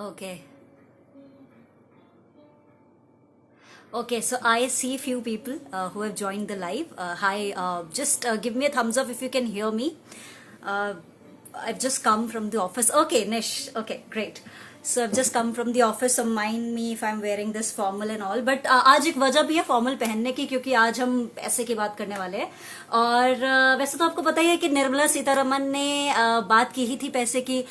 Okay. Okay, so I see few people who have joined the live. Hi, just give me a thumbs up if you can hear me. Uh, I've just come from the office. Okay, Nish. Okay, great. So I've just come from the office. So mind me if I'm wearing this formal and all. But आज एक वजह भी है formal पहनने की क्योंकि आज हम पैसे की बात करने वाले हैं और वैसे तो आपको पता ही है कि निर्मला सीतारमन ने बात की ही थी पैसे की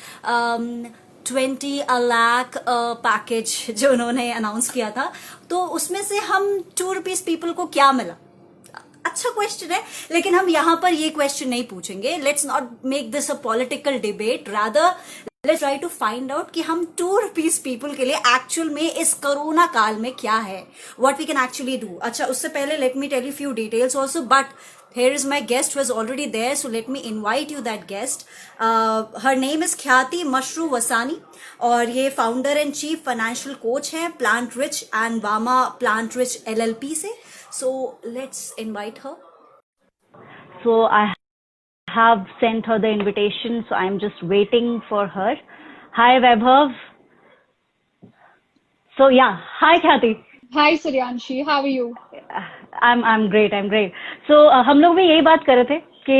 20 लाख पैकेज जो उन्होंने अनाउंस किया था तो उसमें से हम 2 रुपीज पीपल को क्या मिला अच्छा क्वेश्चन है लेकिन हम यहाँ पर ये क्वेश्चन नहीं पूछेंगे let's not make this a political debate rather let's try to find out कि हम 2 रुपीज पीपल के लिए एक्चुअल में इस कोरोना काल में क्या है what we can actually do अच्छा उससे पहले let me tell you few details also but here is my guest who is already there so let me invite you that guest her name is Khyati Mashru Vasani और ये founder and chief financial coach हैं plant rich and Vama plant rich LLP से so let's invite her So I have sent her the invitation, so I'm just waiting for her. Hi, Vaibhav. So yeah, hi, Khyati. Hi Suryanshi, how are you? I'm great. I'm great. So हम लोग भी यही बात कर रहे थे कि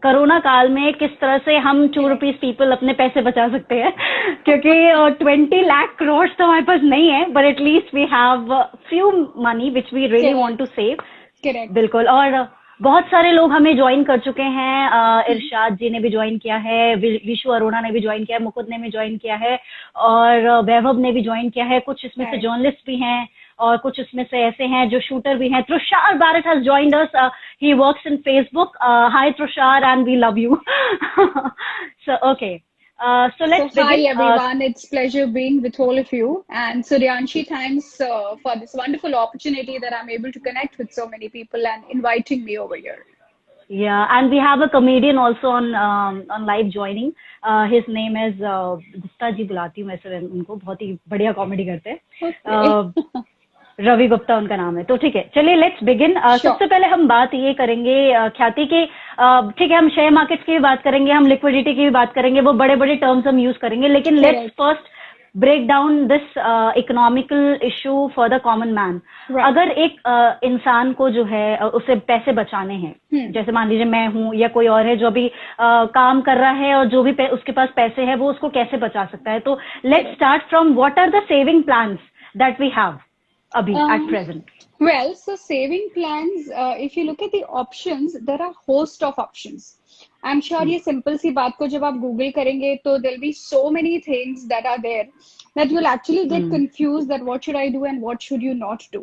corona काल में किस तरह से हम 2 रुपीज पीपल अपने पैसे बचा सकते हैं क्योंकि 20 लाख करोड़ तो हमारे पास नहीं है but at least we have few money which we really want to save Correct. बिल्कुल और बहुत सारे लोग हमें ज्वाइन कर चुके हैं इरशाद जी ने भी ज्वाइन किया है विशु अरोड़ा ने भी ज्वाइन किया है मुकुंद ने भी ज्वाइन किया है और वैभव ने भी ज्वाइन किया है कुछ इसमें से जर्नलिस्ट भी हैं और कुछ इसमें से ऐसे हैं जो शूटर भी हैं Tushar Barrett has joined us he works in Facebook hi Tushar and we love you so okay so let's So hi begin everyone, it's pleasure being with all of you. And Suryanshi, thanks for this wonderful opportunity that I'm able to connect with so many people and inviting me over here. Yeah, and we have a comedian also on live joining. His name is Gupta ji बुलाती हूँ वैसे उनको बहुत ही बढ़िया comedy करते हैं Okay. Ravi Gupta उनका नाम है तो ठीक है चलिए लेट्स बिगिन सबसे पहले हम बात ये करेंगे ख्याति की ठीक है हम शेयर मार्केट्स की भी बात करेंगे हम लिक्विडिटी की भी बात करेंगे वो बड़े बड़े टर्म्स हम यूज करेंगे लेकिन let's first break down this economical issue for the common man अगर एक इंसान को जो है उसे पैसे बचाने हैं जैसे मान लीजिए मैं हूं या कोई और है जो अभी काम कर रहा है और जो भी उसके पास पैसे है वो उसको कैसे बचा सकता है तो let's start from what are the saving plans that we have abhi at present Well, so saving plans, if you look at the options, there are host of options. I'm sure ये simple सी बात को जब आप Google करेंगे तो there'll be so many things that are there that you'll actually get confused that what should I do and what should you not do.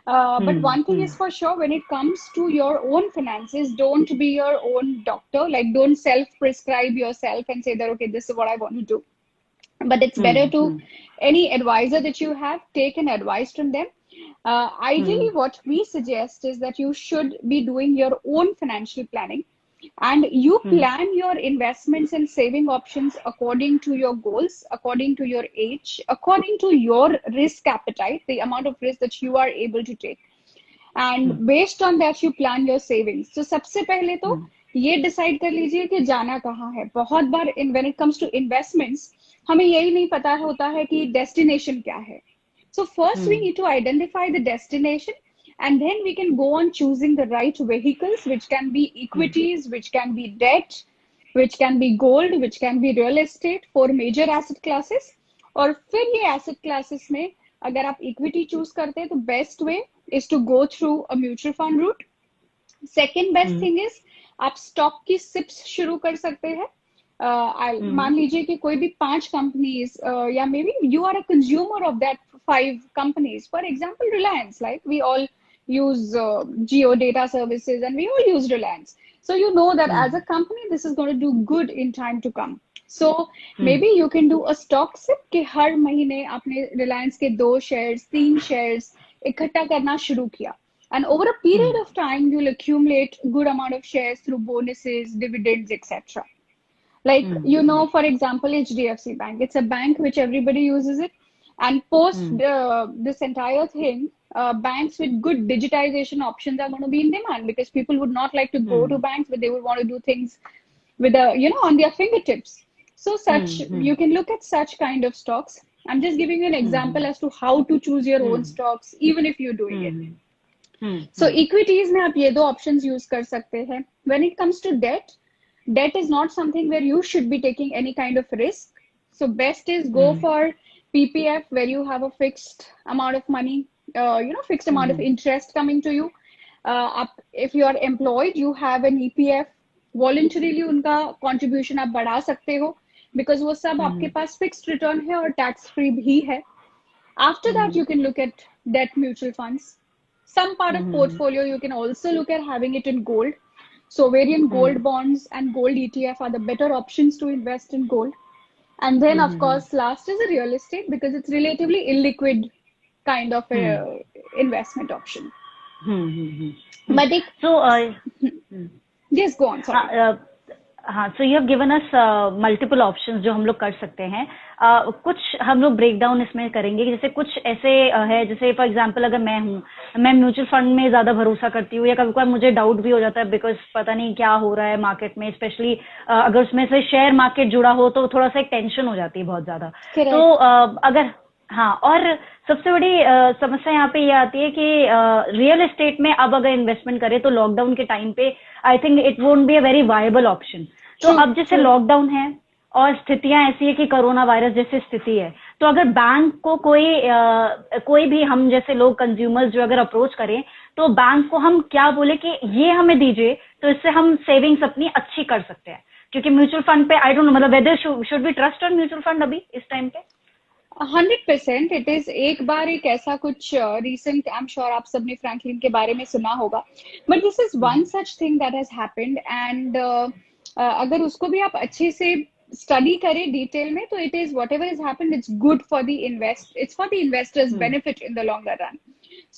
But one thing is for sure, when it comes to your own finances, don't be your own doctor. Like, don't self-prescribe yourself and say that, okay, this is what I want to do. But it's better to any advisor that you have, take an advice from them. Ideally, what we suggest is that you should be doing your own financial planning and you plan your investments and saving options according to your goals, according to your age, according to your risk appetite, the amount of risk that you are able to take. And based on that, you plan your savings. So सबसे पहले तो ये decide कर लीजिए कि जाना कहाँ है बहुत बार when it comes to investments हमें यही नहीं पता होता है कि डेस्टिनेशन क्या है so first we need to identify the destination and then we can go on choosing the right vehicles which can be equities which can be debt which can be gold which can be real estate for major asset classes और फिर ये asset classes में अगर आप equity choose करते हैं तो best way is to go through a mutual fund route second best thing is आप स्टॉक की सिप्स शुरू कर सकते हैं मान लीजिए कि कोई भी 5 कंपनीज या मे be you are a consumer of that 5 companies for example Reliance like we all use Geo data services and we all use Reliance. So you know that as a company, this is going to do good in time to come. So maybe you can do a stock sip कि हर महीने आपने Reliance के 2 shares, 3 shares इकट्ठा करना शुरू किया. And over a period of time, you'll accumulate good amount of shares through bonuses, dividends, etc. Like, you know, for example, HDFC Bank. It's a bank which everybody uses it. And post this entire thing, banks with good digitization options are going to be in demand because people would not like to go to banks, but they would want to do things with on their fingertips. So such you can look at such kind of stocks. I'm just giving you an example as to how to choose your own stocks, even if you're doing it. So equities में आप ये दो options use कर सकते हैं. When it comes to debt, debt is not something where you should be taking any kind of risk. So best is go for PPF, where you have a fixed amount of money, fixed amount of interest coming to you. If you are employed, you have an EPF. Voluntarily उनका contribution आप बढ़ा सकते हो, because वो सब आपके पास fixed return है और tax free भी है. After that, you can look at debt mutual funds. Some part of portfolio you can also look at having it in gold. Sovereign gold bonds and gold ETF are the better options to invest in gold. And then, of course, last is a real estate, because it's relatively illiquid kind of a investment option. But it, So, yes, go on. Sorry. हाँ, so you have given us multiple options जो हम लोग कर सकते हैं. कुछ हम लोग ब्रेक डाउन इसमें करेंगे. जैसे कुछ ऐसे है, जैसे फॉर एग्जांपल अगर मैं म्यूचुअल फंड में ज्यादा भरोसा करती हूँ, या कभी कभी मुझे डाउट भी हो जाता है, बिकॉज पता नहीं क्या हो रहा है मार्केट में, स्पेशली अगर उसमें से शेयर मार्केट जुड़ा हो तो थोड़ा सा एक टेंशन हो जाती है बहुत ज्यादा. तो अगर हाँ, और सबसे बड़ी समस्या यहाँ पे ये आती है कि रियल एस्टेट में अब अगर इन्वेस्टमेंट करें तो लॉकडाउन के टाइम पे I think it won't be a very viable option. तो अब जैसे लॉकडाउन है और स्थितियां ऐसी है कि कोरोना वायरस जैसी स्थिति है, तो अगर बैंक को कोई भी हम जैसे लोग कंज्यूमर्स जो अगर अप्रोच करें, तो बैंक को हम क्या बोले कि ये हमें दीजिए, तो इससे हम सेविंग्स अपनी अच्छी कर सकते हैं. क्योंकि म्यूचुअल फंड पे आई डोंट नो, मतलब weather should be trust on mutual fund अभी इस टाइम पे. 100% इट इज. एक बार एक ऐसा कुछ रिसेंट, आई एम श्योर आप सबने फ्रैंकलिन के बारे में सुना होगा, but this is one such thing that has happened. And अगर उसको भी आप अच्छे से स्टडी करें डिटेल में, तो it is whatever has happened, it's good for the it's for the investors benefit in the longer run.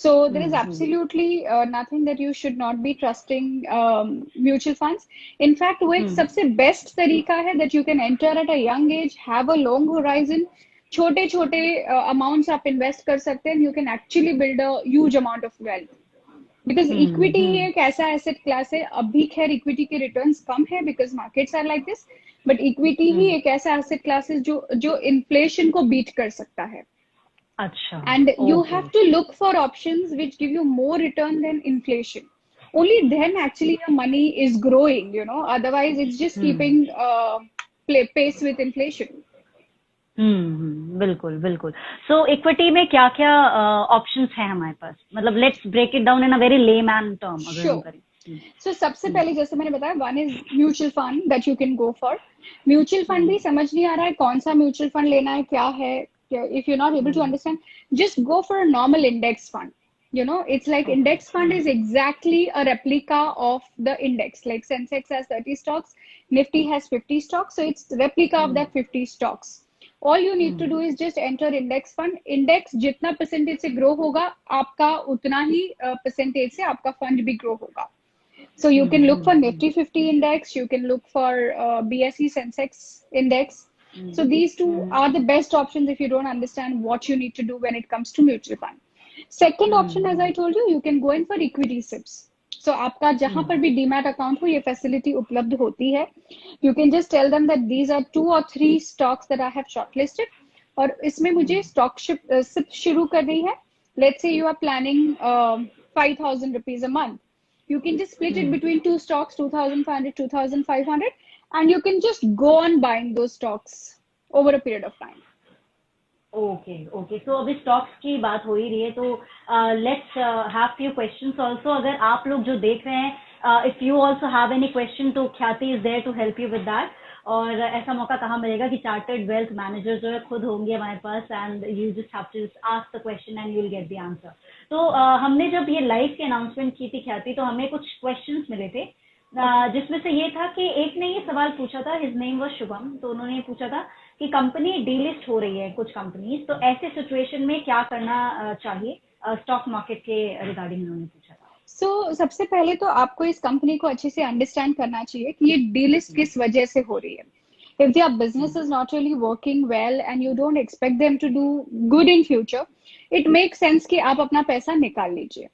So there is absolutely nothing that you should not be trusting mutual funds. In fact, वो एक सबसे best तरीका है that you can enter at a young age, have a long horizon. छोटे छोटे amounts आप invest कर सकते हैं, you can actually build a huge amount of wealth. Because equity ही एक ऐसा एसेट क्लास है, अभी खैर इक्विटी के रिटर्न्स कम है because markets are like this, but equity ही एक ऐसा एसेट क्लास है जो इन्फ्लेशन को बीट कर सकता है. अच्छा. And you have to look for options which give you more return than inflation. Only then actually your money is growing, otherwise it's just keeping pace with inflation. बिल्कुल बिल्कुल. सो equity में क्या क्या ऑप्शंस हैं हमारे पास, मतलब let's break it down in a very layman term अगर हम करें. सो सबसे पहले जैसे मैंने बताया, one is mutual fund that you can go for. Mutual fund भी समझ नहीं आ रहा है कौन सा म्यूचुअल फंड लेना है, क्या है. If you not able to understand, just go for a normal index fund. It's like index fund is exactly a replica of the index. Like Sensex has 30 stocks, Nifty has 50 stocks, so it's replica of that 50 stocks. All you need to do is just enter index fund. Index जितना percentage से grow होगा, आपका उतना ही percentage से आपका fund भी grow होगा. So you can look for Nifty 50 index, you can look for BSE Sensex index. So these two are the best options if you don't understand what you need to do when it comes to mutual fund. Second option, as I told you can go in for equity SIPs. So आपका जहां पर भी demat account हो, ये facility उपलब्ध होती है. You can just tell them that these are 2 or 3 stocks that I have shortlisted, और इसमें मुझे स्टॉक सिप शुरू करनी है. Let's say you are planning 5,000 rupees a month. You can just split it between 2 stocks, 2,500, 2,500, and you can just go on buying those stocks over a period of time. Okay. So अभी stocks की बात हो ही रही है, तो let's have few questions also. अगर आप लोग जो देख रहे हैं, if you also have any question, तो Khyati is there to help you with that. और ऐसा मौका कहाँ मिलेगा कि चार्टर्ड वेल्थ मैनेजर जो है खुद होंगे हमारे पास, and you just have to ask the question and you will get the answer. तो हमने जब ये लाइव की अनाउंसमेंट की थी ख्याति, तो हमें कुछ क्वेश्चंस मिले थे, जिसमें से ये था कि एक ने ये सवाल पूछा था, हिज नेम वाज शुभम. तो उन्होंने पूछा था कि कंपनी डीलिस्ट हो रही है कुछ कंपनीज, तो ऐसे सिचुएशन में क्या करना चाहिए स्टॉक मार्केट के रिगार्डिंग उन्होंने पूछा था. सबसे पहले तो आपको इस कंपनी को अच्छे से अंडरस्टैंड करना चाहिए कि ये डीलिस्ट किस वजह से हो रही है. If their business is not really working well and you don't expect them to do good in future, it makes sense कि आप अपना पैसा निकाल लीजिए.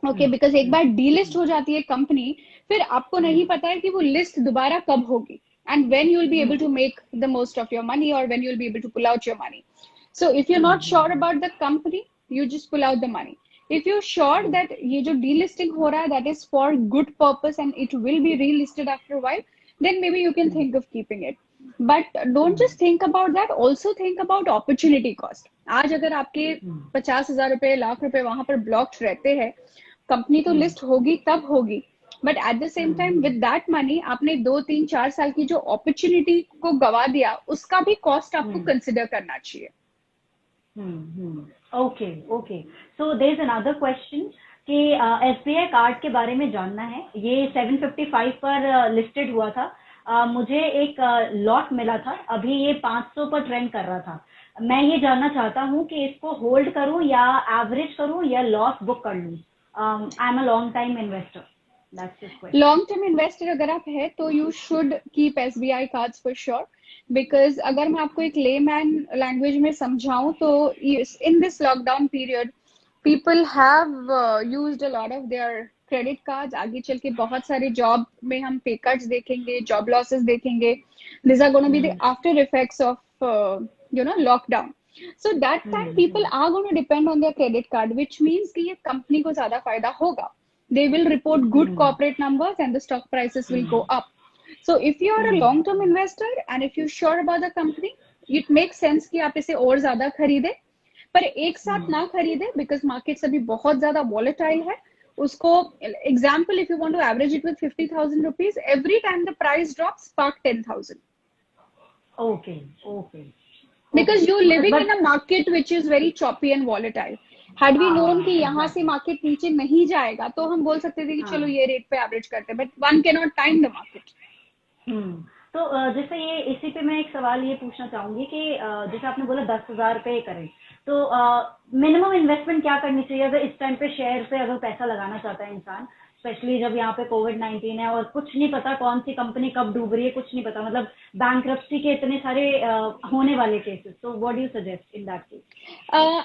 ओके, बिकॉज एक बार डीलिस्ट हो जाती है कंपनी, फिर आपको नहीं पता है कि वो लिस्ट दोबारा कब होगी, and when you'll be able to make the most of your money, or when you'll be able to pull out your money. So if you're not sure about the company, you just pull out the money. If you're sure that ये जो delisting हो रहा है, that is for good purpose and it will be relisted after a while, then maybe you can think of keeping it. But don't just think about that, also think about opportunity cost. आज अगर आपके 50,000 रुपए, लाख रुपए वहां पर blocked रहते हैं, company तो लिस्ट होगी तब होगी, but at the same time with that money आपने 2 3 4 साल की जो अपॉर्चुनिटी को गवा दिया, उसका भी कॉस्ट आपको कंसिडर करना चाहिए. Okay okay. So there is another question कि एसबीआई कार्ड के बारे में जानना है. ये 755 पर लिस्टेड हुआ था. मुझे एक लॉट मिला था, अभी ये 500 पर ट्रेंड कर रहा था. मैं ये जानना चाहता हूँ कि इसको होल्ड करूँ या एवरेज करूँ या लॉस बुक कर लूँ. I am a long time investor. Long term investor अगर आप है तो you should keep SBI cards for sure, because अगर मैं आपको एक लेमैन लैंग्वेज में समझाऊं तो in this lockdown period people have used a lot of their credit cards. आगे चल के बहुत सारे जॉब में हम पे कट्स देखेंगे, जॉब लॉसेस देखेंगे. This are gonna be the after effects of lockdown. So that time people are going to depend on their credit card, which means कि ये कंपनी को ज्यादा फायदा होगा. They will report good corporate numbers and the stock prices will go up. So if you are a long term investor and if you're sure about the company, it makes sense कि आप इसे और ज्यादा खरीदे, पर एक साथ ना खरीदे because markets अभी बहुत ज्यादा volatile है. उसको example, if you want to average it with 50,000 rupees, every time the price drops, park 10,000. Okay. Because you're living in a market which is very choppy and volatile. Had we known कि यहाँ से market नीचे नहीं जाएगा तो हम बोल सकते थे कि चलो ये रेट पे एवरेज करते हैं, but one can not time the market. तो जैसे ये इसी पे मैं एक सवाल ये पूछना चाहूंगी कि जैसे आपने बोला 10,000 रुपए करें, तो मिनिमम इन्वेस्टमेंट क्या करनी चाहिए अगर इस टाइम पे शेयर पे अगर पैसा लगाना चाहता है इंसान, स्पेशली जब यहाँ पे कोविड-19 है और कुछ नहीं पता कौन सी कंपनी कब डूब रही है, कुछ नहीं पता, मतलब बैंक्रप्सी के इतने सारे होने वाले केसेस. तो what do you suggest in that case?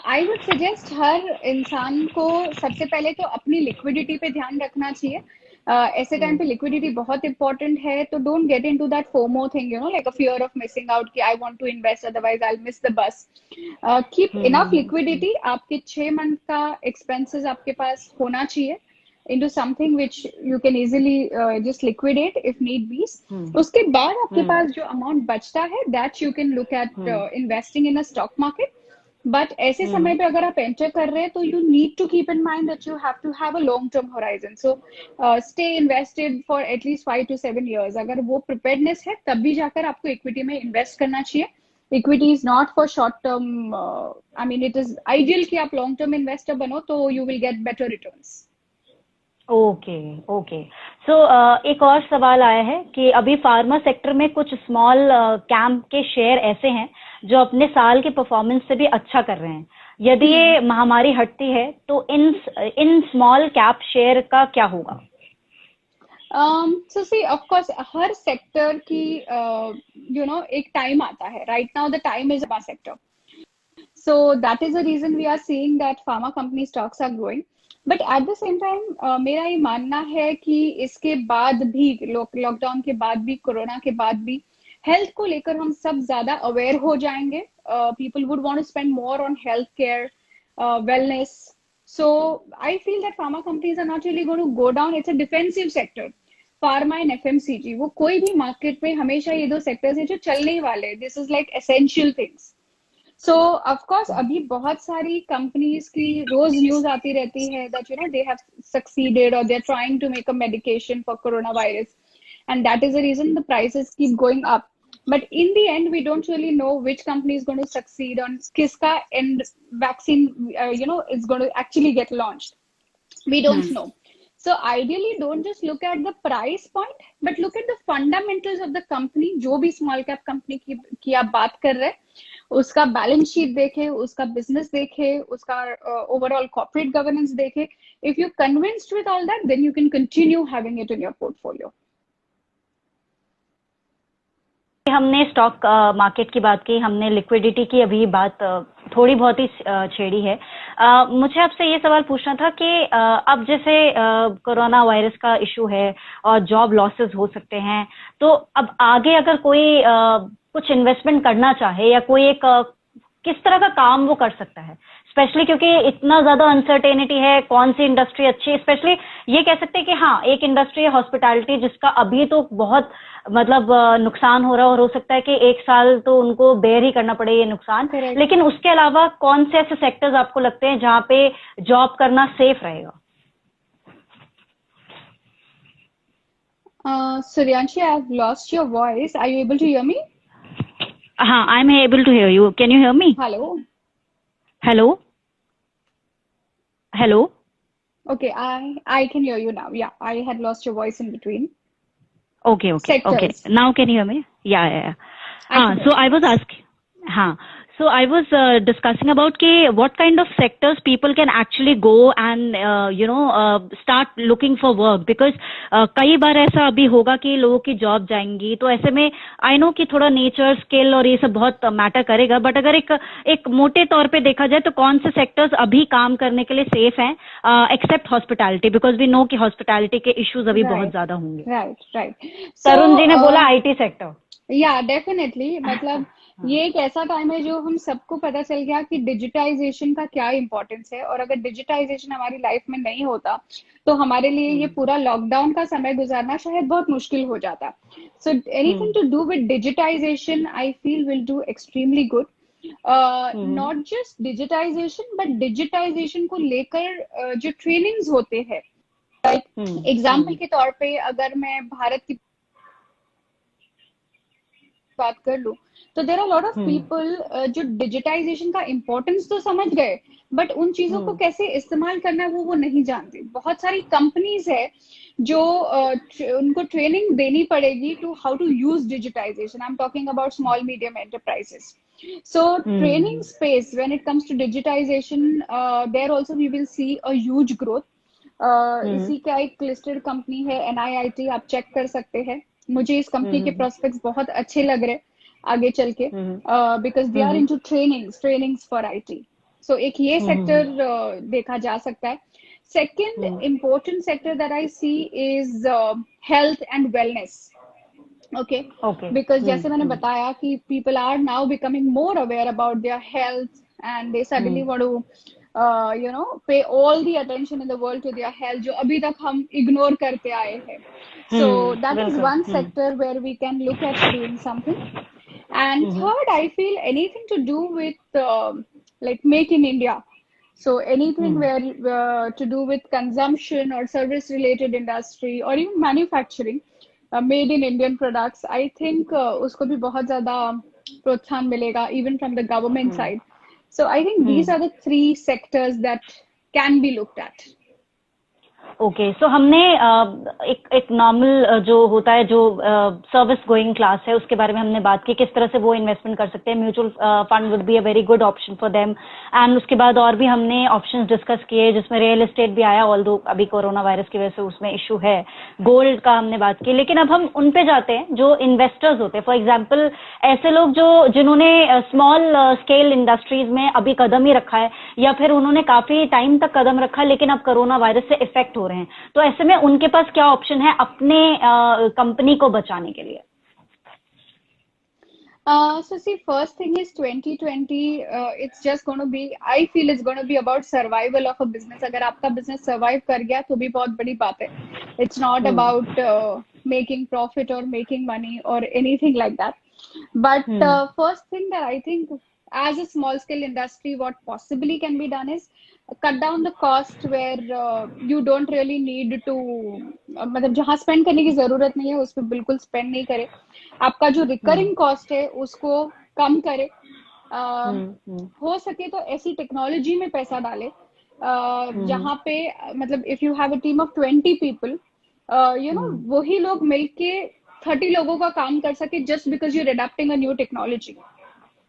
I would suggest हर इंसान को सबसे पहले तो अपनी लिक्विडिटी पे ध्यान रखना चाहिए. ऐसे टाइम पे लिक्विडिटी बहुत इंपॉर्टेंट है, तो don't get into that FOMO thing, like a fear of missing out कि I want to invest otherwise I will miss the bus. Keep enough liquidity. आपके 6 मंथ का एक्सपेंसेस आपके पास होना चाहिए into something which you can easily just liquidate if need be. उसके बाद आपके पास जो amount बचता है, that you can look at investing in a stock market. But ऐसे समय पे अगर आप enter कर रहे हैं तो you need to keep in mind that you have to have a long term horizon. So stay invested for at least 5 to 7 years. अगर वो preparedness है तब भी जाकर आपको equity में invest करना चाहिए. Equity is not for short term. I mean it is ideal कि आप long term investor बनो तो you will get better returns. Okay. So एक और सवाल आया है कि अभी फार्मा सेक्टर में कुछ स्मॉल कैप के शेयर ऐसे हैं जो अपने साल के परफॉर्मेंस से भी अच्छा कर रहे हैं. यदि ये महामारी हटती है तो इन स्मॉल कैप शेयर का क्या होगा? So see, of course, her sector की एक टाइम आता है. Right now the time is pharma sector. So that is the reason we are seeing that pharma company stocks are growing. But at the same time मेरा ये मानना है कि इसके बाद भी, लॉकडाउन के बाद भी, कोरोना के बाद भी, हेल्थ को लेकर हम सब ज्यादा अवेयर हो जाएंगे. People would want to spend more on health care, wellness. So I feel that pharma companies are not really going to go down. It's a defensive sector, pharma and FMCG. वो कोई भी market में हमेशा ये दो sectors हैं जो चलने वाले. This is like essential things. So of course अभी बहुत सारी कंपनीज की रोज न्यूज आती रहती है that they have succeeded or they're trying to make a medication for coronavirus, and that is the reason the prices keep going up. But in the end we don't really know which company is going to succeed on kiska end vaccine is going to actually get launched. We don't know. So ideally don't just look at the price point but look at the fundamentals of the company. जो भी small cap company की आप बात कर रहे हैं, उसका balance sheet देखे, उसका बिजनेस देखे, उसका ओवरऑल कॉर्पोरेट गवर्नेंस देखे. If you convinced with all that then you can continue having it in your portfolio. हमने स्टॉक मार्केट की बात की, हमने लिक्विडिटी की अभी बात थोड़ी बहुत ही छेड़ी है। मुझे आपसे ये सवाल पूछना था कि अब जैसे कोरोना वायरस का इशू है और जॉब लॉसेस हो सकते हैं, तो अब आगे अगर कोई कुछ इन्वेस्टमेंट करना चाहे या कोई एक किस तरह का काम वो कर सकता है, स्पेशली क्योंकि इतना ज्यादा अनसर्टेनिटी है, कौन सी इंडस्ट्री अच्छी है। स्पेशली ये कह सकते हैं कि हाँ, एक इंडस्ट्री है हॉस्पिटैलिटी जिसका अभी तो बहुत मतलब नुकसान हो रहा है और हो सकता है कि एक साल तो उनको बेयर ही करना पड़े ये नुकसान। Correct. लेकिन उसके अलावा कौन से ऐसे सेक्टर्स आपको लगते हैं जहाँ पे जॉब करना सेफ रहेगा? Suryanshi, I've lost your voice. Are you able to hear me? हाँ, I am able to hear you. Can you hear me? Hello. Hello hello. Okay, I can hear you now. Yeah, I had lost your voice in between. Okay, okay, okay. Sectors. Now can you hear me? Yeah. I can So hear I was asking, so I was discussing about what kind of sectors people can actually go and start looking for work, because कई बार ऐसा अभी होगा कि लोगों की job जाएंगी, तो ऐसे में आई नो कि थोड़ा नेचर स्किल और ये सब बहुत मैटर करेगा, बट अगर एक मोटे तौर पे देखा जाए तो कौन से सेक्टर्स अभी काम करने के लिए सेफ हैं, except hospitality, because we know कि हॉस्पिटैलिटी के इश्यूज अभी बहुत ज्यादा होंगे। Right. तरुण जी ने बोला आईटी सेक्टर। या डेफिनेटली, मतलब ये एक ऐसा टाइम है जो हम सबको पता चल गया कि डिजिटाइजेशन का क्या इंपॉर्टेंस है, और अगर डिजिटाइजेशन हमारी लाइफ में नहीं होता तो हमारे लिए ये पूरा लॉकडाउन का समय गुजारना शायद बहुत मुश्किल हो जाता। So anything to do with digitization I feel will do extremely good. Not just digitization but digitization को लेकर जो ट्रेनिंग्स होते हैं, एग्जाम्पल के तौर पे अगर मैं भारत की बात कर लूं तो there are lot of people जो डिजिटाइजेशन का इम्पोर्टेंस तो समझ गए, बट उन चीजों को कैसे इस्तेमाल करना है वो नहीं जानते। बहुत सारी कंपनीज है जो उनको ट्रेनिंग देनी पड़ेगी to how to use digitization. I am talking about small medium enterprises. So training space when it comes to digitization, there also we will see a huge growth. इसी का एक लिस्टेड कंपनी है NIIT, आप check कर सकते हैं। मुझे इस कंपनी के प्रोस्पेक्ट्स बहुत अच्छे लग रहे आगे चल के, because they are into trainings for IT। So एक ये सेक्टर देखा जा सकता है। Second important sector that I see is health and wellness. Okay. Because जैसे मैंने बताया कि people are now becoming more aware about their health and they suddenly want to pay all the attention in the world to their health, जो अभी तक हम ignore करते आए हैं। So that is one sector where we can look at doing something. And third, I feel anything to do with like Make in India. So anything where to do with consumption or service related industry or even manufacturing, made in Indian products, I think उसको भी बहुत ज्यादा प्रोत्साहन मिलेगा even from the government side. So I think these are the 3 sectors that can be looked at. Okay, so हमने एक normal जो होता है, जो सर्विस गोइंग क्लास है, उसके बारे में हमने बात की, किस तरह से वो इन्वेस्टमेंट कर सकते हैं। Mutual fund would be a very good option for them. And उसके बाद और भी हमने ऑप्शंस डिस्कस किए, जिसमें रियल एस्टेट भी आया, ऑल्दो अभी कोरोना वायरस की वजह से उसमें इशू है। गोल्ड का हमने बात की, लेकिन अब हम उन पे जाते हैं जो इन्वेस्टर्स होते हैं। फॉर एग्जाम्पल ऐसे लोग जिन्होंने स्मॉल स्केल इंडस्ट्रीज में अभी कदम ही रखा है, या फिर उन्होंने काफी टाइम तक कदम रखा है लेकिन अब कोरोना वायरस से इफेक्ट हो रहे हैं, तो ऐसे में उनके पास क्या ऑप्शन है अपने कंपनी को बचाने के लिए? So see, first thing is 2020, it's just going to be, I feel it's going to be about survival of a business. अगर आपका business survive कर गया तो भी बहुत बड़ी बात है। It's not about making profit or making money or anything like that. But first thing that I think as a small scale industry, what possibly can be done is cut down the cost where you don't really need to, मतलब जहाँ spend करने की जरूरत नहीं है उस पर बिल्कुल spend नहीं करे। आपका जो रिकरिंग कॉस्ट है उसको कम करे। हो सके तो ऐसी टेक्नोलॉजी में पैसा डाले जहाँ पे मतलब if you have a team of 20 people, वही लोग मिलके 30 लोगों का काम कर सके, just because you're adopting a new technology.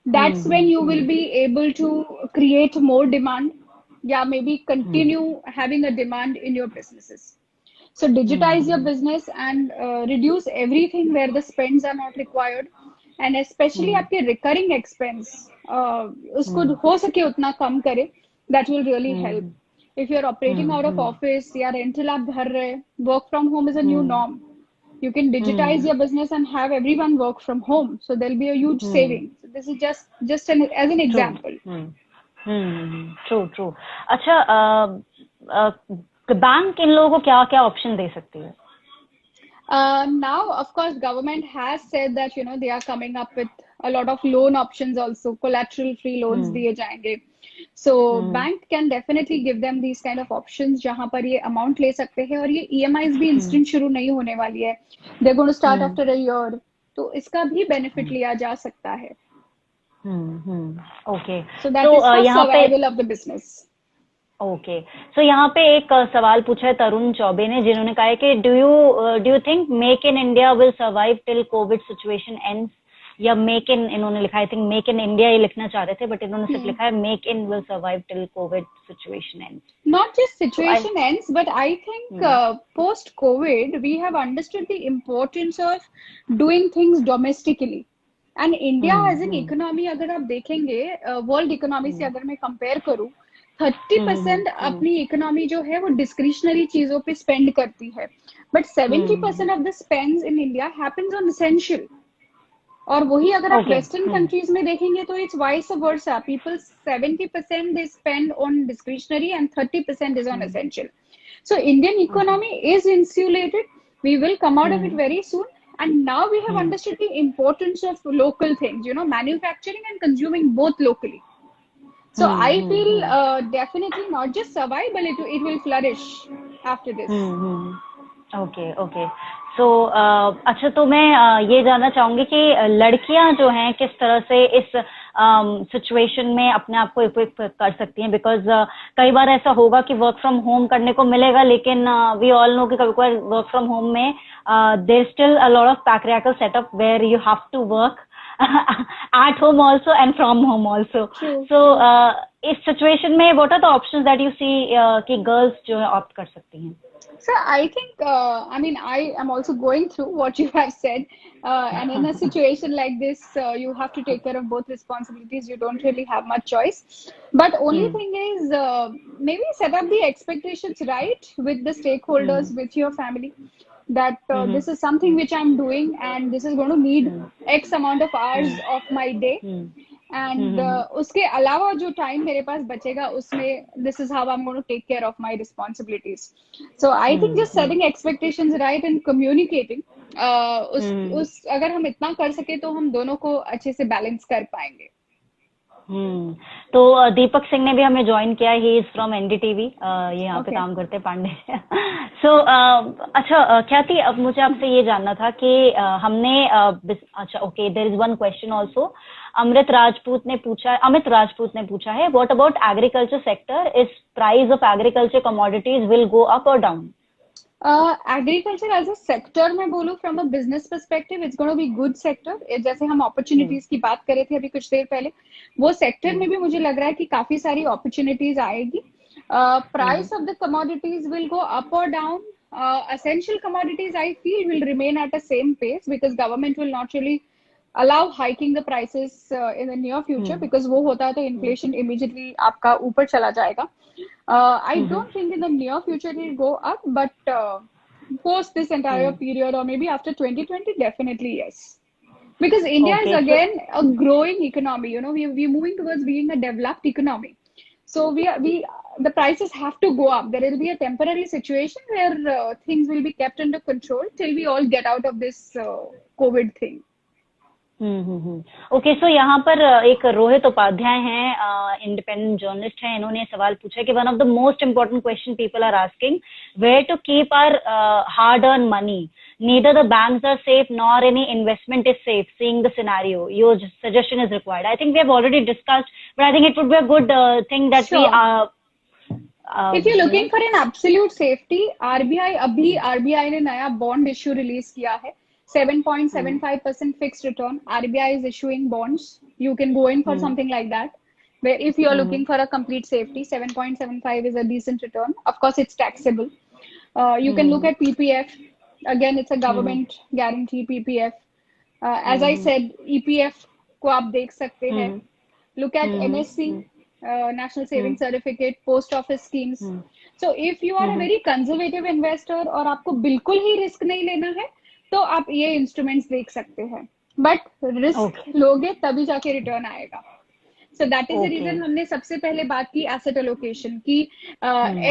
That's when you will be able to create more demand या may be continue having a demand in your businesses. So digitize your business and reduce everything where the spends are not required. And specially आपके recurring expense उसको हो सके उतना कम करे, that will really help. If you're operating out of office या rental आप भर रहे, work from home is a new norm. You can digitize your business and have everyone work from home. So there'll be a huge saving. So this is just as an example. True. अच्छा, bank इन लोगों को क्या क्या option दे सकती है? Now, of course, government has said that they are coming up with a lot of loan options also, collateral-free loans दिए जाएंगे. So bank can definitely give them these kind of options जहाँ पर ये amount ले सकते हैं, और ये EMIs भी instant शुरू नहीं होने वाली है. They're going to start after a year. तो इसका भी benefit लिया जा सकता है. Okay. So that is for survival of the business. Okay, so यहाँ पे एक सवाल पूछा है तरुण चौबे ने, जिन्होंने कहा है कि do you think make in India will survive till Covid situation ends, या मेक इन, इन्होंने लिखा है, I think make in India ये लिखना चाह रहे थे, बट इन्होंने सिर्फ लिखा है make in will survive till Covid situation ends. Not just situation ends, but I think post COVID we have understood the importance of doing things domestically. And India as an economy, अगर आप देखेंगे world economy से अगर मैं compare करूँ, 30% अपनी economy जो है वो डिस्क्रिशनरी चीजों पे स्पेंड करती है, but 70% of the spends in India happens on essential. और वही अगर आप वेस्टर्न कंट्रीज में देखेंगे तो it's vice versa. People 70% they spend on discretionary and 30% is on essential. So Indian economy is insulated. We will come out of it very soon. And now we have understood the importance of local things, manufacturing and consuming both locally. So I feel definitely not just survive, but it will flourish after this. Okay. So अच्छा, तो मैं ये जानना चाहूंगी कि लड़कियां जो हैं किस तरह से इस सिचुएशन में अपने आप को इक्विप कर सकती हैं, बिकॉज कई बार ऐसा होगा कि वर्क फ्रॉम होम करने को मिलेगा, लेकिन वी ऑल नो कि कभी कभार वर्क फ्रॉम होम में there is still a lot of patriarchal setup where you have to work at home also and from home also. So इस सिचुएशन में what are the options that you see कि girls जो है opt कर सकती हैं? So I think, I am also going through what you have said, and in a situation like this, you have to take care of both responsibilities. You don't really have much choice. But only thing is, maybe set up the expectations right with the stakeholders, with your family, that this is something which I'm doing, and this is going to need X amount of hours of my day. And उसके अलावा जो time मेरे पास बचेगा उसमें this is how I'm going to take care of my responsibilities. So I think just setting expectations right and communicating, उस अगर हम इतना कर सके तो हम दोनों को अच्छे से बैलेंस कर पाएंगे. तो दीपक सिंह ने भी हमें ज्वाइन किया. ही इज फ्रॉम एनडीटीवी, ये यहाँ पे काम करते हैं, पांडे. सो अच्छा ख्याति, अब मुझे आपसे ये जानना था कि हमने अच्छा okay, there is one question also. Amit Rajput ने पूछा है, what about agriculture sector? Is price of agriculture commodities will go up और down? Agriculture as a sector में बोलूं, from a business perspective it's gonna be good sector. जैसे हम opportunities की बात कर रहे थे अभी कुछ देर पहले, वो सेक्टर में भी मुझे लग रहा है कि काफी सारी अपॉर्चुनिटीज आएगी. Price of the commodities will go up और down. Essential commodities I feel will remain at the same pace because government will not really allow hiking the prices in the near future, because वो होता है तो inflation immediately आपका ऊपर चला जाएगा. I don't think in the near future it will go up, but post this entire period or maybe after 2020, definitely yes. Because India is again a growing economy. We're moving towards being a developed economy. So the prices have to go up. There will be a temporary situation where things will be kept under control till we all get out of this COVID thing. Okay, so यहाँ पर एक रोहित उपाध्याय हैं, independent journalist हैं. इन्होंने सवाल पूछा कि one of the most important question people are asking, where to keep our hard earn money? Neither the banks are safe nor any investment is safe, seeing the scenario. Your suggestion is required. I think we have already discussed, but I think it would be a good thing that Sure. we if you're looking for an absolute safety, RBI ने नया bond issue release किया है. 7.75% fixed return. RBI is issuing bonds. You can go in for something like that. Where if you are looking for a complete safety, 7.75 is a decent return. Of course, it's taxable. You can look at PPF. Again, it's a government guarantee PPF. As I said EPF को आप देख सकते हैं. Look at NSC, National Saving Certificate, post office schemes. So if you are a very conservative investor और आपको बिल्कुल ही risk नहीं लेना है तो आप ये इंस्ट्रूमेंट्स देख सकते हैं, बट रिस्क लोगे तभी जाके रिटर्न आएगा. So that is the reason हमने सबसे पहले बात की एसेट एलोकेशन की.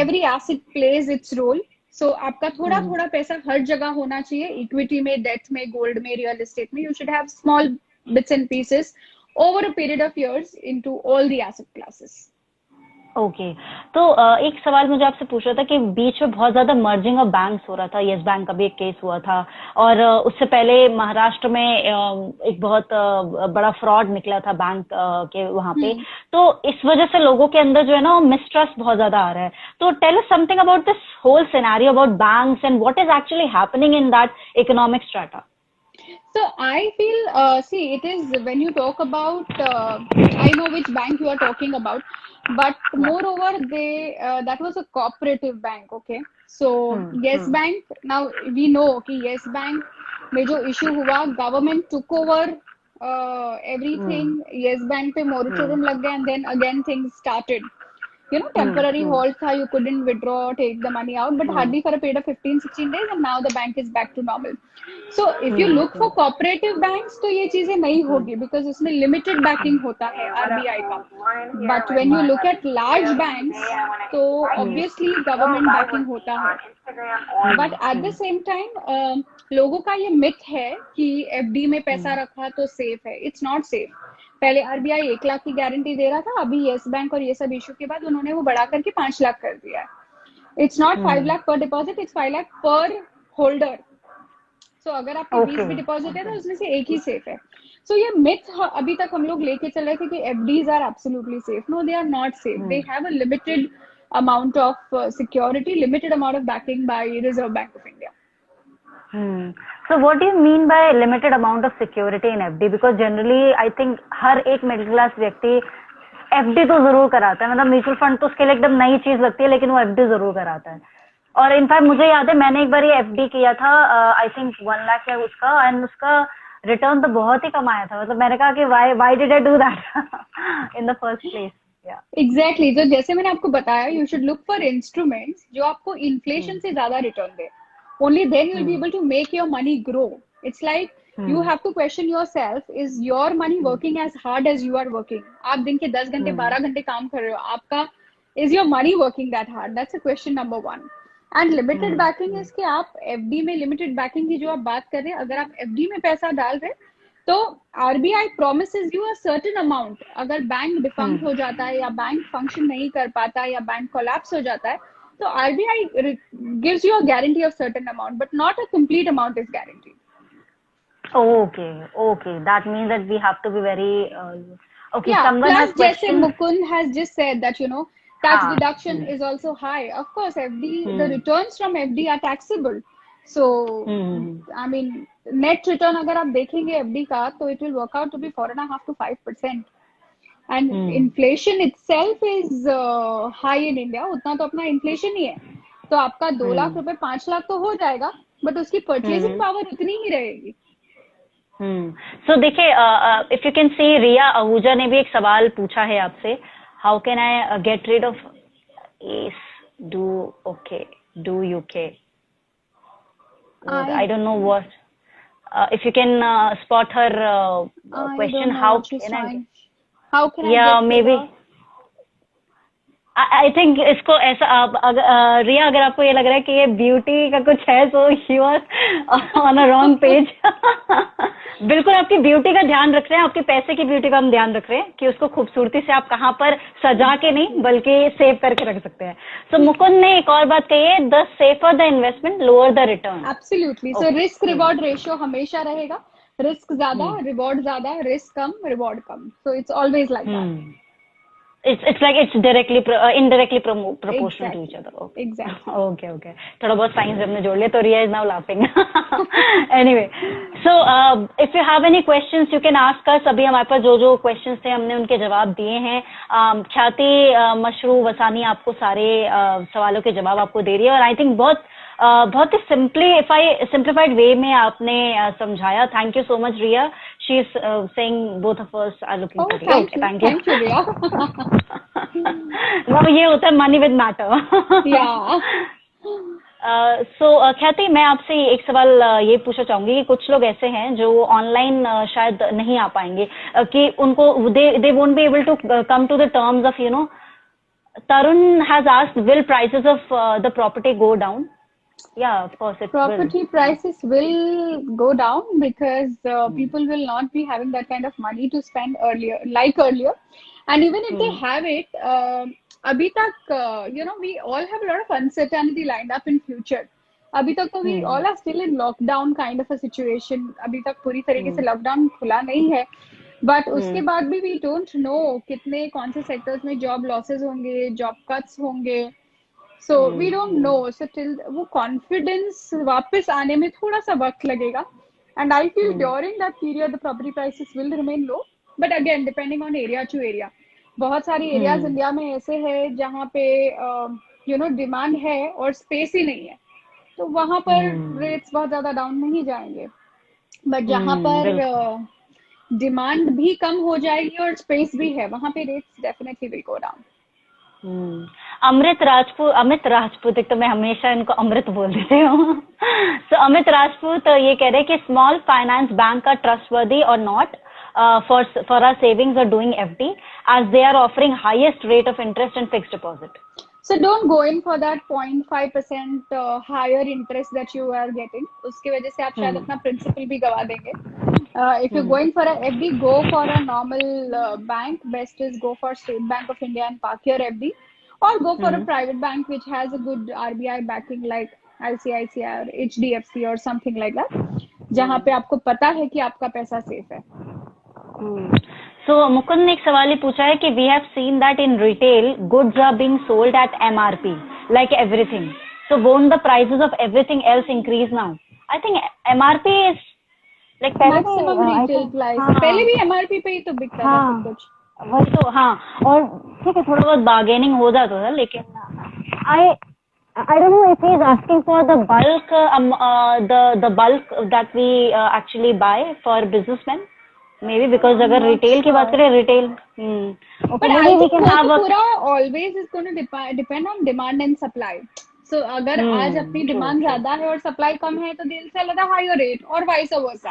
Every asset plays its role. So आपका थोड़ा थोड़ा पैसा हर जगह होना चाहिए, इक्विटी में, डेट में, गोल्ड में, रियल एस्टेट में. You should have small bits and pieces over a period of years into all the asset classes. Okay. तो एक सवाल मुझे आपसे पूछ रहा था कि बीच में बहुत ज्यादा मर्जिंग ऑफ बैंक्स हो रहा था. यस बैंक का भी एक केस हुआ था और उससे पहले महाराष्ट्र में एक बहुत बड़ा फ्रॉड निकला था बैंक के वहां पे. तो इस वजह से लोगों के अंदर जो है ना मिसट्रस्ट बहुत ज्यादा आ रहा है. तो tell us something about this whole scenario about banks and what is actually happening in that economic strata. So I feel, see, it is when you talk about, I know which bank you are talking about, but moreover, that was a cooperative bank, okay? So Yes Bank, now we know कि Yes Bank में जो issue हुआ, government took over everything. Yes Bank पे moratorium लग गया and then again things started. You know, temporary halt tha, you couldn't withdraw, take the money out, but hardly for a period of 15-16 days and now the bank is back to normal. So if you look for cooperative banks तो ये चीजें नहीं होगी because उसमें limited backing होता है RBI का. But when you look at large banks तो obviously government backing होता है. But at the same time लोगों का ये myth है कि FD में पैसा रखा तो safe है. It's not safe. पहले RBI 1 लाख की गारंटी दे रहा था, अभी येस बैंक और ये सब इशू के बाद उन्होंने वो बढ़ा करके 5 लाख कर दिया है. इट्स नॉट 5 लाख पर डिपॉजिट, इट्स 5 लाख पर होल्डर. सो अगर आपके 20 भी डिपॉजिट है तो उसमें से एक ही सेफ है. सो ये मिथ अभी तक हम लोग लेके चल रहे थे कि FDs are absolutely safe. No, they are not safe. They have a limited amount of security, limited amount of backing by Reserve Bank of India. So what do you mean by limited amount of security in FD? Because generally I think हर एक middle class व्यक्ति FD तो जरूर कराता है. मतलब mutual fund तो उसके लिए एकदम नई चीज लगती है, लेकिन वो FD जरूर कराता है. और इनफैक्ट मुझे याद है मैंने एक बार ये FD किया था, आई थिंक 1 लाख है उसका, एंड उसका रिटर्न तो बहुत ही कम आया था. मतलब मैंने कहा कि why did I do that in the first place. Exactly. तो जैसे मैंने आपको बताया, you should look for instruments जो आपको इन्फ्लेशन से ज्यादा return they. Only then you'll be able to make your money grow. It's like you have to question yourself, is your money working as hard as you are working? आप दिन के 10 घंटे 12 घंटे काम कर रहे हो, आपका is your money working that hard? That's a question number 1. And limited backing is कि आप FD में limited backing की जो आप बात कर रहे हैं, अगर आप FD में पैसा डाल रहे तो RBI promises you a certain amount. अगर बैंक डिफंक्ट हो जाता है या बैंक फंक्शन नहीं कर पाता या बैंक कोलैप्स हो जाता है तो RBI gives you a guarantee of certain amount, but not a complete amount is guaranteed. Okay. That means that we have to be very okay. Yeah, someone plus has questioned. Mukund has just said that, you know, tax deduction is also high. Of course, FD, the returns from FD are taxable. So, I mean, net return अगर आप देखेंगे FD का तो it will work out to be 4.5 to 5%. And inflation itself is high in India. उतना तो अपना inflation ही है. तो आपका 2 लाख रुपए 5 लाख तो हो जाएगा, बट उसकी परचेजिंग पावर उतनी ही रहेगी. So देखिए, if you can see, रिया आहूजा ने भी एक सवाल पूछा है आपसे. How can I get rid of ACE? Do UK? I don't know what. If you can spot her question, how can I? How can I maybe I think इसको ऐसा रिया, अगर आपको ये लग रहा है कि ये ब्यूटी का कुछ है, so you are on a wrong page. बिल्कुल आपकी ब्यूटी का ध्यान रख रहे हैं, आपके पैसे की ब्यूटी का हम ध्यान रख रहे हैं कि उसको खूबसूरती से आप कहाँ पर सजा के नहीं बल्कि सेव करके रख सकते हैं. So मुकुंद ने एक और बात कही है, the safer the investment, lower the return. Absolutely. So risk reward ratio हमेशा रहेगा. रिस्क ज्यादा, रिवॉर्ड ज्यादा, risk come, reward come. So it's always like that. It's like it's indirectly proportional to each other. Okay. Exactly. Okay. थोड़ा बहुत science हमने जोड़ लिया तो Riya is now laughing. Anyway, so if you have any questions, you can ask us. अभी हमारे पास जो questions थे हमने उनके जवाब दिए हैं. ख्याति मशरू वसानी आपको सारे सवालों के जवाब आपको दे रही है और I think बहुत बहुत ही सिंप्लीफाइड वे में आपने समझाया. Thank you so much Riya. She is saying both of us are looking Oh, pretty. thank okay, you. Thank you. Thank you, Riya. वो ये होता है money with matter. Yeah. So Khyati, मैं आपसे एक सवाल ये पूछना चाहूंगी कि कुछ लोग ऐसे हैं जो ऑनलाइन शायद नहीं आ पाएंगे, कि उनको they won't be able to come to the terms of Tarun has asked, will prices of the property go down? Yeah, of course it Property will. prices will go down because people will not be having that kind of money to spend earlier. And even if they have it, abhi tak, we all have a lot of uncertainty lined up in future. अभी तक तो we all are still in lockdown kind of a situation. अभी तक पूरी तरीके से lockdown खुला नहीं है. बट उसके बाद भी वी डोंट नो कितने कौन से सेक्टर्स में जॉब लॉसेस होंगे, जॉब कट्स होंगे. So we don't know. So till वो कॉन्फिडेंस वापस आने में थोड़ा सा वक्त लगेगा. And I feel during that period the property prices will remain low. But again depending on area to area. बहुत सारी एरियाज इंडिया में ऐसे है जहाँ पे डिमांड है और स्पेस ही नहीं है, तो वहां पर रेट्स बहुत ज्यादा डाउन नहीं जाएंगे. बट जहाँ पर डिमांड भी कम हो जाएगी और स्पेस भी है, वहां पे rates definitely will go down. Amit Rajput, एक तो मैं हमेशा इनको अमृत बोल देती हूँ. सो अमित राजपूत ये कह रहे हैं कि small finance bank are trustworthy और not for our savings or doing FD, as they are offering highest rate of interest and fixed deposit. So don't go in for that 0.5% higher interest that you are getting. उसकी वजह से आप शायद अपना principal भी गवा देंगे. If you're going for a FD, go for a normal bank. Best is go for State Bank of India and park your FD, or go for a private bank which has a good RBI backing like ICICI or HDFC or something like that, जहाँ पे आपको पता है कि आपका पैसा safe है. So Mukund ने एक सवाल ये पूछा है कि we have seen that in retail goods are being sold at MRP like everything. So won't the prices of everything else increase now? I think MRP is like maximum retail price. पहले भी MRP पे ही तो बिकता था सब कुछ. वही तो. हाँ, और ठीक है थोड़ा बहुत बार्गेनिंग हो जाता था, लेकिन I don't know if he is asking for the bulk the bulk that we actually buy for businessmen. Maybe because अगर रिटेल की बात करें, रिटेल but I think पूरा always is going to depend on demand and supply. So अगर आज अपनी demand ज्यादा है और सप्लाई कम है तो they'll sell at a higher rate और vice versa.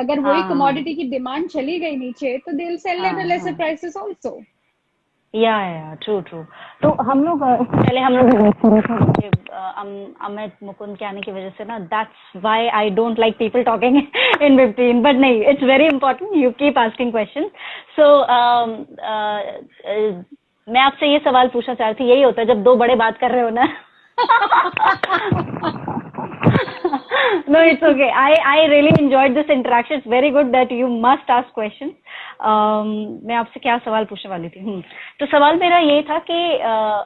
अगर वही कमोडिटी की डिमांड चली गई नीचे तो they'll sell at a lesser prices also. या ट्रू. तो हम लोग पहले हम लोग अमित मुकुंद के आने की वजह से ना, that's why I don't like people talking in between. But नहीं, it's very important, you keep asking question. So मैं आपसे ये सवाल पूछना चाह रही थी. यही होता है जब दो बड़े बात कर रहे हो ना. No, it's okay. I really enjoyed this interaction. It's very good that you must ask questions. मैं आपसे क्या सवाल पूछने वाली थी. तो सवाल मेरा ये था कि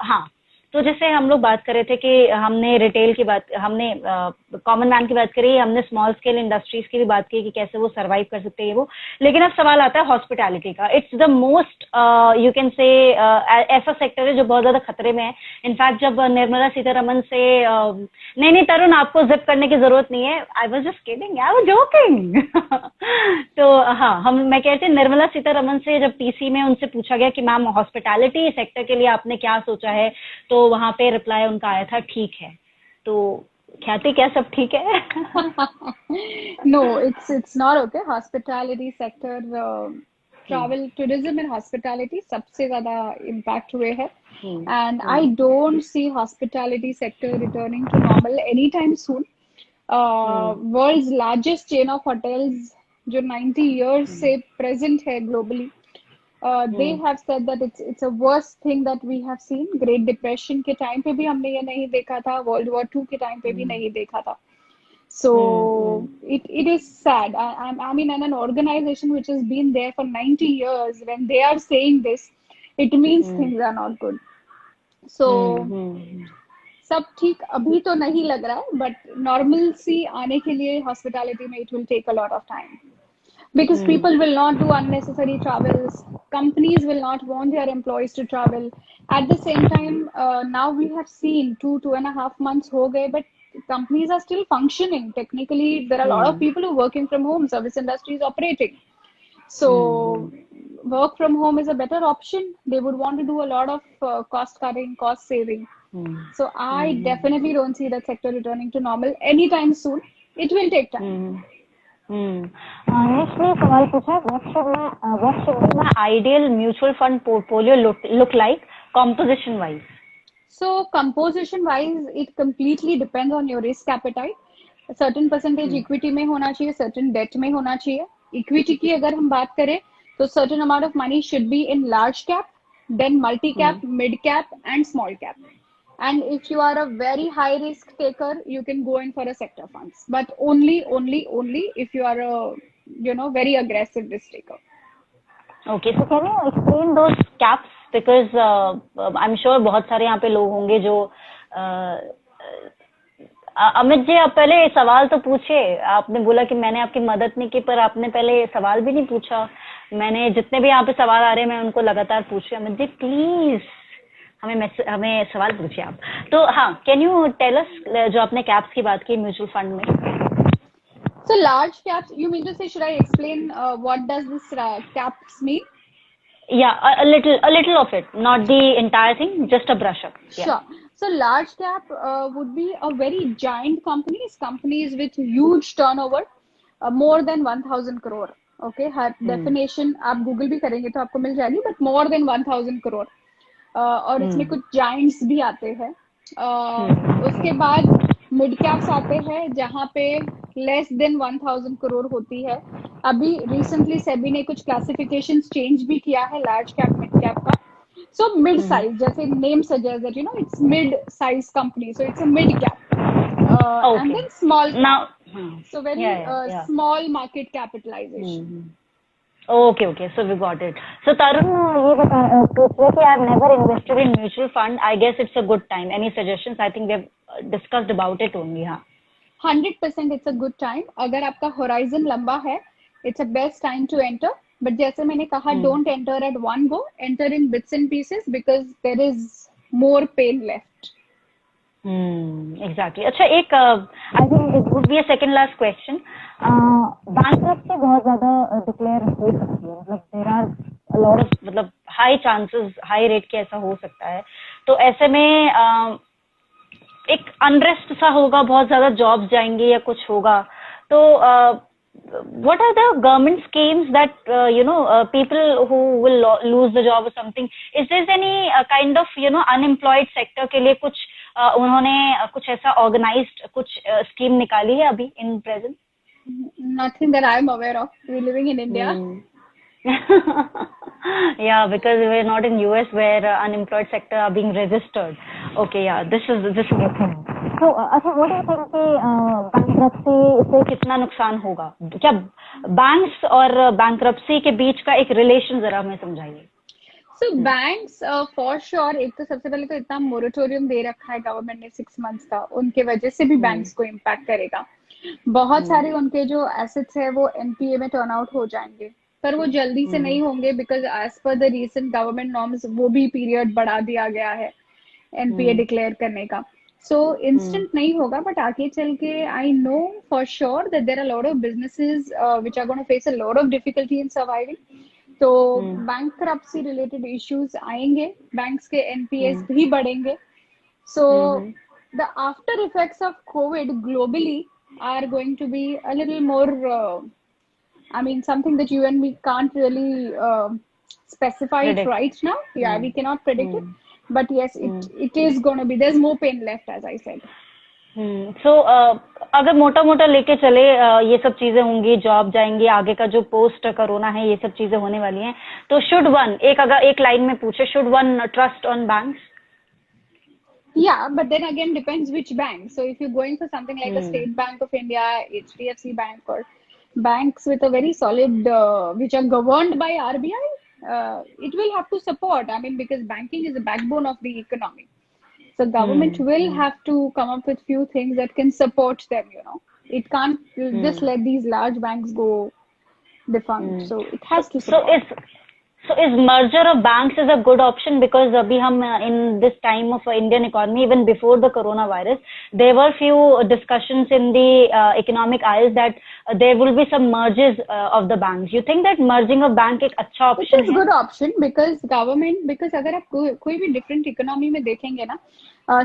हाँ, तो जैसे हम लोग बात कर रहे थे कि हमने रिटेल की बात, हमने कॉमन मैन की बात करी, हमने स्मॉल स्केल इंडस्ट्रीज की भी बात की कि कैसे वो सरवाइव कर सकते हैं वो. लेकिन अब सवाल आता है हॉस्पिटैलिटी का. It's the most you can say ऐसा सेक्टर है जो बहुत ज्यादा खतरे में है. इनफैक्ट जब निर्मला सीतारमन से नहीं तरुण आपको जिप करने की जरूरत नहीं है, I was just kidding, I was joking. तो हाँ, मैं कहती हूँ निर्मला सीतारमन से जब टीसी में उनसे पूछा गया कि मैम हॉस्पिटैलिटी सेक्टर के लिए आपने क्या सोचा है, तो वहां पे रिप्लाई उनका आया था ठीक है. तो ख्याति क्या सब ठीक है? No, it's not okay. Hospitality sector, travel, tourism and hospitality सबसे ज्यादा impact हुए हैं. And I don't see hospitality sector returning to normal anytime soon. World's largest chain of hotels जो 90 years से present है globally, they have said that it's a worst thing that we have seen. Great Depression के time पे भी हमने ये नहीं देखा था, World War II के टाइम पे भी नहीं देखा था. So it is sad. I mean, an organization which has been there for 90 years, when they are saying this, it means things are not good. So सब ठीक अभी तो नहीं लग रहा है, but normalcy आने के लिए hospitality में it will take a lot of time. because people will not do unnecessary travels. Companies will not want their employees to travel. At the same time, now we have seen 2.5 months ho gaye, but companies are still functioning. Technically, there are a lot of people who are working from home. Service industry is operating. So work from home is a better option. They would want to do a lot of cost cutting, cost saving. So I definitely don't see that sector returning to normal anytime soon. It will take time. Next में सवाल पूछा, what should be my ideal mutual fund portfolio look like composition wise? So composition wise, it completely depends on your risk appetite. A certain percentage equity में होना चाहिए, certain debt में होना चाहिए. Equity की अगर हम बात करें, तो certain amount of money should be in large cap, then multi cap, mid cap, and small cap. And if you are a very high risk taker, you can go in for a sector funds, but only if you are a very aggressive risk taker. Okay, so can you explain those caps, because I'm sure बहुत सारे यहाँ पे लोग होंगे जो अमित जी, आप पहले सवाल तो पूछे. आपने बोला कि मैंने आपकी मदद नहीं की, पर आपने पहले सवाल भी नहीं पूछा. मैंने जितने भी यहाँ पे सवाल आ रहे हैं मैं उनको लगातार पूछ रही हूँ. अमित जी प्लीज हमें सवाल पूछिए आप. तो हाँ, कैन यू टेल अस, जो आपने कैप्स की बात की म्यूचुअल फंड में. So large caps, you mean to say, should I explain what does this caps mean? Yeah, a little of it, not the entire thing, just a brush up. Yeah. Sure. So large cap would be a very giant companies with huge turnover, more than 1000 crore. Okay, her definition आप Google भी करेंगे तो आपको मिल जाएगी, but more than 1000 crore. और इसमें कुछ giants भी आते हैं. उसके बाद मिड कैप्स आते हैं जहाँ पे लेस देन 1000 करोड़ होती है. अभी रिसेंटली सेबी ने कुछ क्लासिफिकेशंस चेंज भी किया है लार्ज कैप मिड कैप का. सो मिड साइज, जैसे name suggest that it's mid size company, so it's a mid cap. And then small, so very small market capitalisation. Okay, so we got it. So Tarun, ये बता कि I've never invested in mutual fund. I guess it's a good time. Any suggestions? I think we've discussed about it only. हाँ. 100% it's a good time. अगर आपका horizon लंबा है, it's a best time to enter. But जैसे मैंने कहा, don't enter at one go. Enter in bits and pieces because there is more pain left. Exactly. अच्छा, एक I think it would be a second last question. Bankruptcy बहुत ज़्यादा declare हो सकती है. मतलब there are a lot of, मतलब high chances, high rate के ऐसा हो सकता है. तो ऐसे में एक अनरेस्ट सा होगा, बहुत ज़्यादा jobs जाएंगे या कुछ होगा. तो what are the government schemes that people who will lose the job or something, is there any kind of unemployed sector के लिए कुछ उन्होंने कुछ ऐसा organized कुछ scheme निकाली है अभी in present? Nothing that I'm aware of. We're living in India. Yeah, because we're not in US where unemployed sector are being registered. Okay, yeah, this is the thing. So, अच्छा, what do you think कि bankruptcy से कितना नुकसान होगा? क्या banks और bankruptcy के बीच का एक relation जरा हमें समझाइए. So banks for sure, एक तो सबसे पहले तो इतना मोरेटोरियम दे रखा है गवर्नमेंट ने 6 months का, उनके वजह से भी बैंक्स को इम्पैक्ट करेगा. बहुत सारे उनके जो एसेट्स है वो एनपीए में टर्न आउट हो जाएंगे, पर वो जल्दी से नहीं होंगे because as per the recent government norms वो भी पीरियड बढ़ा दिया गया है एनपीए डिक्लेयर करने का. सो इंस्टेंट नहीं होगा, बट आगे चल के I know for sure that there are lot of businesses which are gonna face a lot of difficulty in surviving. तो बैंकरप्सी रिलेटेड इश्यूज आएंगे, बैंक्स के एनपीएस भी बढ़ेंगे. So the after effects of Covid globally are going to be a little more something that you and me can't really specify it right now. Yeah, we cannot predict it, but yes, it is going to be, there's more pain left, as I said. So अगर मोटा मोटा लेके चले, ये सब चीजें होंगी, job जाएंगी, आगे का जो पोस्ट कोरोना है ये सब चीजें होने वाली हैं, तो should one, अगर एक लाइन में पूछे, should one trust on banks? Yeah, but then again depends which bank. So if you're going for something like a State Bank of India, HDFC Bank, or banks with a very solid, which are governed by RBI, it will have to support. Because banking is the backbone of the economy. So government will have to come up with few things that can support them, It can't just let these large banks go defunct. So it has to So support. is merger of banks is a good option? Because abhi hum in this time of Indian economy, even before the coronavirus, there were few discussions in the economic aisles that there will be some merges of the banks. You think that merging of bank एक अच्छा It option is है? good option because government, because अगर आप कोई भी different economy में देखेंगे ना,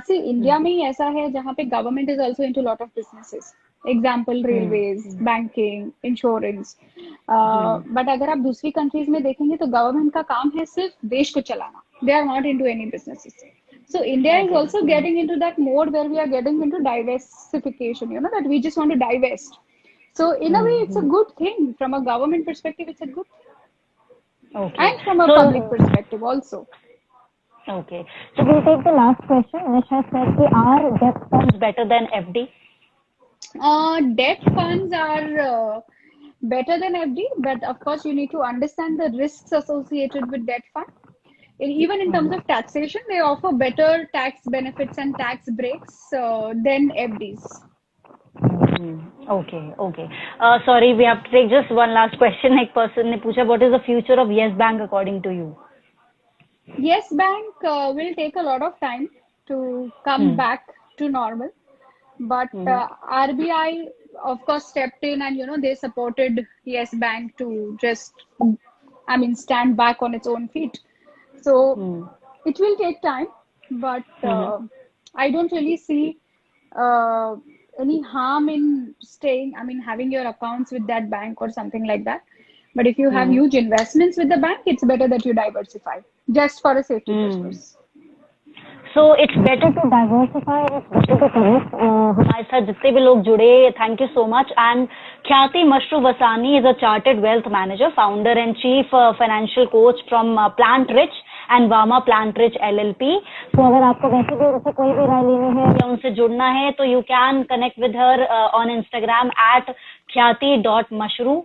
see India में ही ऐसा है जहाँ पे government is also into lot of businesses. Example railways, banking, insurance. But अगर आप दूसरी countries में देखेंगे तो government का काम है सिर्फ देश को चलाना. They are not into any businesses. So India is also getting into that mode where we are getting into diversification. You know that we just want to divest. So in a way, it's a good thing. From a government perspective, it's a good thing. Okay. And from a So public perspective also. okay. So we'll take the last question, which has said, are debt funds better than FD? Debt funds are better than FD, but of course you need to understand the risks associated with debt fund. Even in terms of taxation, they offer better tax benefits and tax breaks than FDs. Okay. Sorry, we have to take just one last question. एक person ने पूछा, what is the future of Yes Bank according to you? Yes Bank will take a lot of time to come back to normal, but RBI of course stepped in and they supported Yes Bank to just stand back on its own feet. So it will take time, but I don't really see any harm in staying, having your accounts with that bank or something like that. But if you have huge investments with the bank, it's better that you diversify just for a safety purpose. So it's better to diversify. It's better to connect. हमारे साथ जितने भी लोग जुड़े, thank you so much. And Khyati Mashru Vasani is a chartered wealth manager, founder and chief financial coach from Plant Rich and Vama Plant Rich LLP. So अगर आपको वैसे भी उनसे कोई भी राय लेनी है या उनसे जुड़ना है, तो you can connect with her on Instagram at Khyati.Mashru,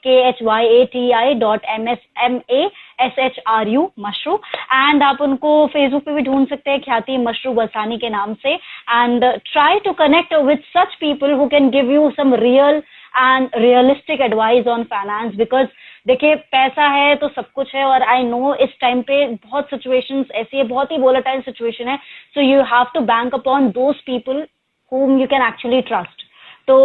KHYATI.MASHRU Mashru, and आप उनको फेसबुक पे भी ढूंढ सकते हैं ख्याति मशरू वसानी के नाम से. And try to connect with such people who can give you some real and realistic advice on finance, because देखिए पैसा है तो सब कुछ है, और आई नो इस टाइम पे बहुत सिचुएशंस ऐसी है, बहुत ही वोलेटाइल सिचुएशन है. So you have to bank upon those people whom you can actually trust. तो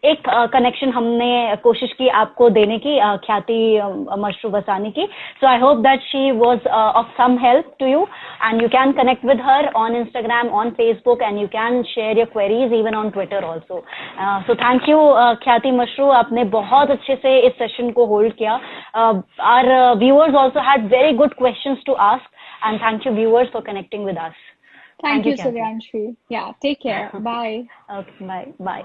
एक कनेक्शन हमने कोशिश की आपको देने की ख्याति मशरू वसानी की. So I hope that she was of some help to you, and you can connect with her on Instagram, on Facebook, and you can share your queries even on Twitter also. So thank you Khyati Mashru, आपने बहुत अच्छे से इस session को hold किया. Our viewers also had very good questions to ask, and thank you viewers for connecting with us. Thank you, Suryanshi. Yeah, take care. Bye. Okay, bye.